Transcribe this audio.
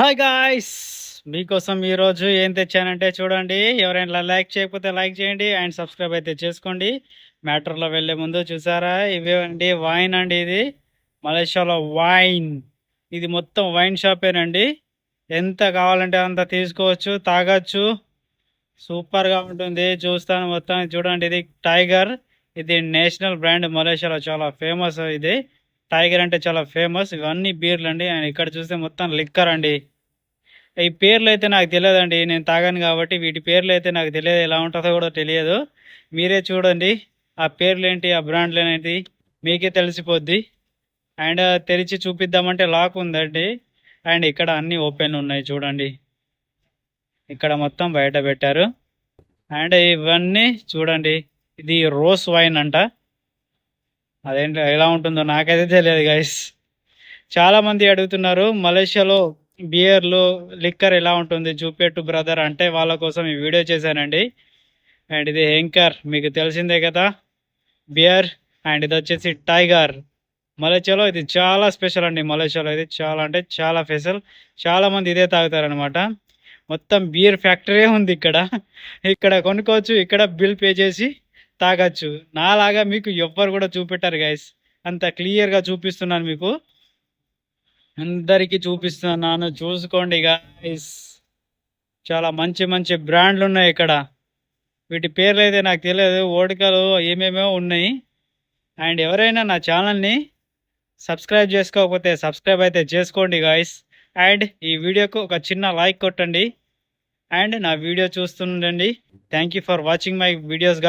Hi guys, మీకోసం ఈరోజు ఏం తెచ్చానంటే చూడండి. ఎవరైనా లైక్ చేయకపోతే లైక్ చేయండి అండ్ సబ్స్క్రైబ్ అయితే చేసుకోండి. మ్యాటర్లో వెళ్ళే ముందు చూసారా, ఇవే అండి వైన్ అండి. ఇది మలేషియాలో వైన్. ఇది మొత్తం వైన్ షాపేనండి. ఎంత కావాలంటే అంత తీసుకోవచ్చు, తాగొచ్చు. సూపర్గా ఉంటుంది. చూస్తాను మొత్తం చూడండి. ఇది టైగర్. ఇది నేషనల్ బ్రాండ్ మలేషియాలో చాలా ఫేమస్. ఇది టైగర్ అంటే చాలా ఫేమస్. ఇవన్నీ బీర్లు అండి. అండ్ ఇక్కడ చూస్తే మొత్తం లిక్కర్ అండి. ఈ పేర్లు అయితే నాకు తెలియదండి. నేను తాగాను కాబట్టి వీటి పేర్లు అయితే నాకు తెలియదు. ఎలా ఉంటుందో కూడా తెలియదు. మీరే చూడండి. ఆ పేర్లు ఏంటి, ఆ బ్రాండ్లు ఏంటి మీకే తెలిసిపోద్ది. అండ్ తెరిచి చూపిద్దామంటే లాక్ ఉందండి. అండ్ ఇక్కడ అన్ని ఓపెన్ ఉన్నాయి చూడండి. ఇక్కడ మొత్తం బయట పెట్టారు. అండ్ ఇవన్నీ చూడండి. ఇది రోస్ వైన్ అంట. అదేంటి ఎలా ఉంటుందో నాకైతే తెలియదు గైస్. చాలా మంది అడుగుతున్నారు మలేషియాలో బియర్లు, లిక్కర్ ఎలా ఉంటుంది చూపెట్టు బ్రదర్ అంటే, వాళ్ళ కోసం ఈ వీడియో చేశానండి. అండ్ ఇది హెంకర్, మీకు తెలిసిందే కదా, బియర్. అండ్ ఇది వచ్చేసి టైగర్. మలేషియాలో ఇది చాలా స్పెషల్ అండి. మలేషియాలో ఇది చాలా అంటే చాలా స్పెషల్. చాలా మంది ఇదే తాగుతారనమాట. మొత్తం బియర్ ఫ్యాక్టరీ ఉంది ఇక్కడ. ఇక్కడ కొనుక్కోవచ్చు, ఇక్కడ బిల్ పే చేసి తాగొచ్చు. నాలాగా మీకు ఎవ్వరు కూడా చూపెట్టారు గైస్. అంత క్లియర్గా చూపిస్తున్నాను మీకు, అందరికీ చూపిస్తున్నాను. చూసుకోండి గైస్. చాలా మంచి మంచి బ్రాండ్లు ఉన్నాయి ఇక్కడ. వీటి పేర్లు అయితే నాకు తెలియదు. ఓడికలు ఏమేమో ఉన్నాయి. అండ్ ఎవరైనా నా ఛానల్ని సబ్స్క్రైబ్ చేసుకోకపోతే సబ్స్క్రైబ్ అయితే చేసుకోండి గాయస్. అండ్ ఈ వీడియోకు ఒక చిన్న లైక్ కొట్టండి. అండ్ నా వీడియో చూస్తుండండి. Thank you for watching my videos.